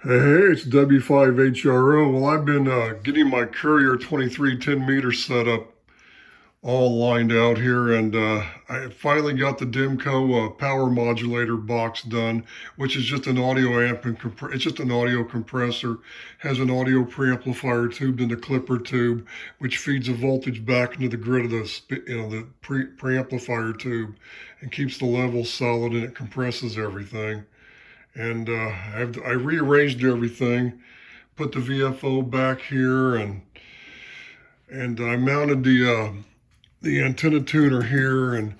Hey, it's W5HRO. Well, I've been getting my Courier 2310 meter set up all lined out here, and I finally got the Dimco power modulator box done, which is just an audio amp and it's just an audio compressor, has an audio preamplifier tubed in the clipper tube, which feeds the voltage back into the grid of the preamplifier tube, and keeps the levels solid, and it compresses everything. And I rearranged everything, put the VFO back here, and I mounted the antenna tuner here, and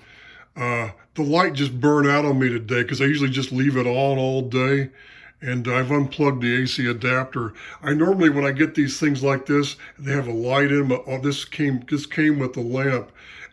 the light just burned out on me today because I usually just leave it on all day. And I've unplugged the AC adapter. I normally, when I get these things like this, they have a light in them. Oh, this came with the lamp.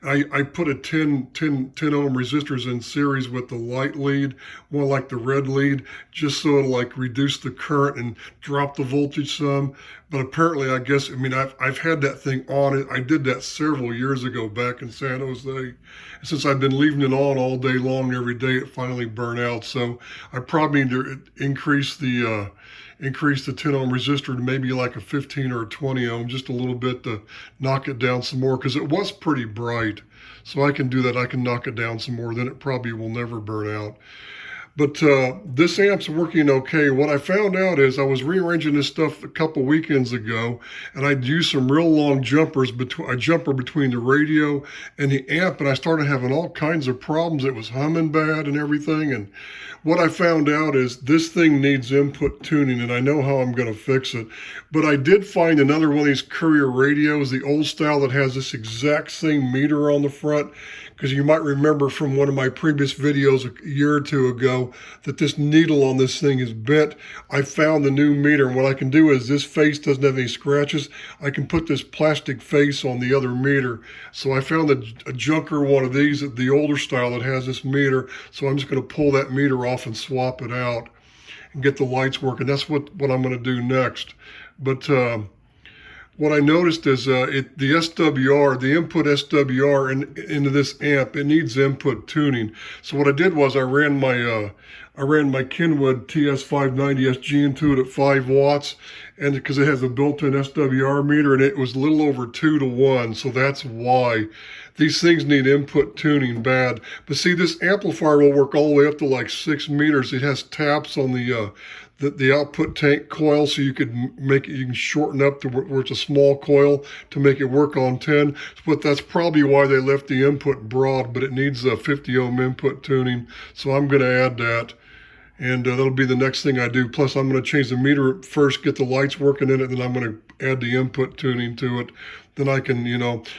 I put a 10 ohm resistors in series with the light lead, more like the red lead, just so it'll like reduce the current and drop the voltage some. But apparently, I guess, I mean, I've had that thing on it. I did that several years ago back in San Jose. And since I've been leaving it on all day long every day, it finally burned out. So I probably need to increase the 10 ohm resistor to maybe like a 15 or a 20 ohm, just a little bit to knock it down some more, because it was pretty bright. So I can do that. I can knock it down some more. Then it probably will never burn out. But this amp's working okay. What I found out is I was rearranging this stuff a couple weekends ago, and I'd used some real long jumpers, a jumper between the radio and the amp, and I started having all kinds of problems. It was humming bad and everything. And what I found out is this thing needs input tuning, and I know how I'm going to fix it. But I did find another one of these Courier radios, the old style, that has this exact same meter on the front. Because you might remember from one of my previous videos a year or two ago that this needle on this thing is bent. I found the new meter, and what I can do is, this face doesn't have any scratches. I can put this plastic face on the other meter. So I found a junker one of these, the older style, that has this meter. So I'm just going to pull that meter off and swap it out and get the lights working. That's what I'm going to do next. But what I noticed is the SWR, the input SWR into this amp, it needs input tuning. So what I did was I ran my Kenwood TS590 SG into it at 5 watts, and because it has a built-in SWR meter, and it was a little over 2 to 1, so that's why. These things need input tuning bad. But see, this amplifier will work all the way up to like 6 meters. It has taps on the output tank coil, so you could make it, you can shorten up to where it's a small coil to make it work on 10. But that's probably why they left the input broad, but it needs a 50 ohm input tuning. So I'm going to add that. And that'll be the next thing I do. Plus, I'm going to change the meter first, get the lights working in it, and then I'm going to add the input tuning to it. Then I can,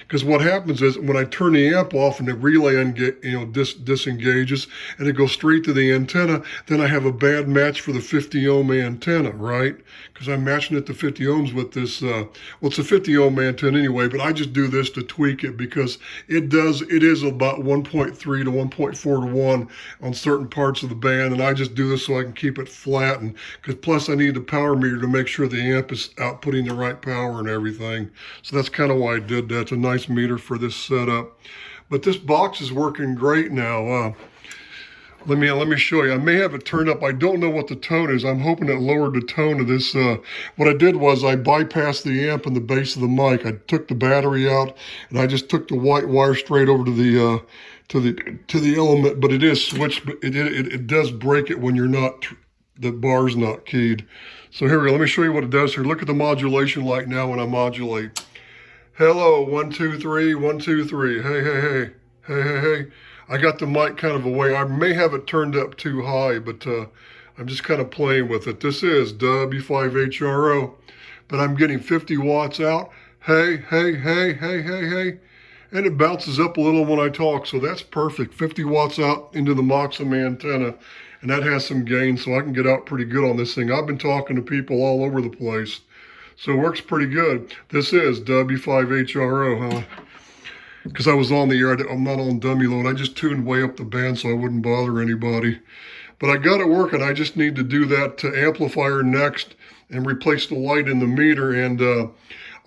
because what happens is when I turn the amp off and the relay disengages and it goes straight to the antenna, then I have a bad match for the 50 ohm antenna, right? Because I'm matching it to 50 ohms with this, well, it's a 50 ohm antenna anyway, but I just do this to tweak it because it is about 1.3 to 1.4 to 1 on certain parts of the band, and I just do this so I can keep it flat, and because plus I need the power meter to make sure the amp is outputting the right power and everything. So that's kind of why I did that. It's a nice meter for this setup. But this box is working great now. Let me show you. I may have it turned up. I don't know what the tone is. I'm hoping it lowered the tone of this. What I did was I bypassed the amp and the base of the mic. I took the battery out, and I just took the white wire straight over to the element. But it is switched. But it does break it when you're not, the bar's not keyed. So here we go. Let me show you what it does here. Look at the modulation light now when I modulate. Hello, 1 2 3, 1 2 3. Hey hey hey, hey hey hey. I got the mic kind of away. I may have it turned up too high, but I'm just kind of playing with it. This is W5HRO, but I'm getting 50 watts out. Hey, hey, hey, hey, hey, hey. And it bounces up a little when I talk, so that's perfect. 50 watts out into the Moxham antenna, and that has some gain, so I can get out pretty good on this thing. I've been talking to people all over the place, so it works pretty good. This is W5HRO, huh? Because I was on the air, I'm not on dummy load. I just tuned way up the band so I wouldn't bother anybody. But I got it working. I just need to do that to amplifier next and replace the light in the meter. And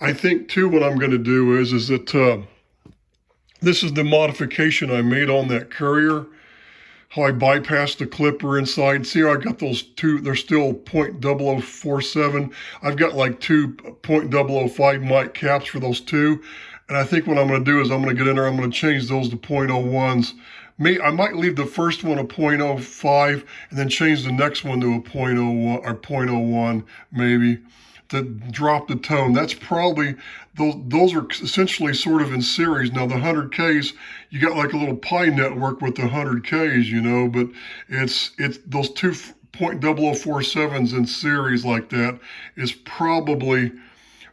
I think too what I'm going to do is that this is the modification I made on that Courier. how I bypassed the clipper inside. See how I got those two, they're still .0047. I've got like two .005 mic caps for those two. And I think what I'm going to do is I'm going to get in there, I'm going to change those to .01s. I might leave the first one a .05 and then change the next one to a .01 or .01 maybe, to drop the tone. That's probably, those are essentially sort of in series. Now the 100Ks, you got like a little Pi network with the 100Ks, you know, but it's those two .0047s in series like that is probably,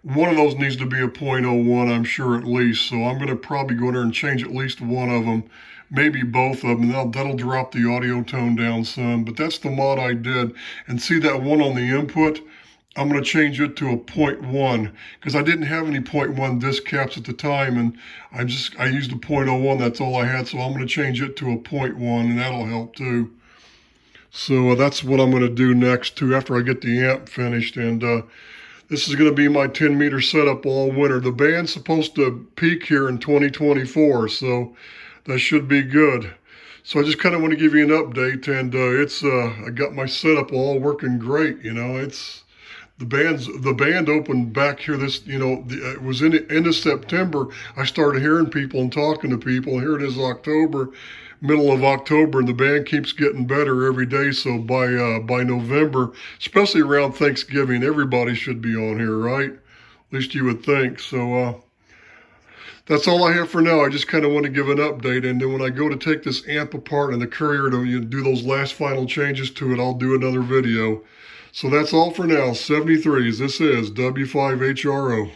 one of those needs to be a .01, I'm sure, at least. So I'm going to probably go in there and change at least one of them, maybe both of them, and that'll drop the audio tone down some. But that's the mod I did. And see that one on the input? I'm going to change it to a .1 because I didn't have any .1 disc caps at the time, and I used a .01. That's all I had, so I'm going to change it to a .1, and that'll help too. So that's what I'm going to do next too after I get the amp finished. And this is going to be my 10-meter setup all winter. The band's supposed to peak here in 2024, so that should be good. So I just kind of want to give you an update, and I got my setup all working great. You know, the band opened back here it was in the end of September. I started hearing people and talking to people. Here it is October, middle of October, and the band keeps getting better every day. So by November, especially around Thanksgiving, everybody should be on here, right? At least you would think. So that's all I have for now. I just kind of want to give an update, and then when I go to take this amp apart and the Courier to do those last final changes to it, I'll do another video. So that's all for now. 73s. This is W5HRO.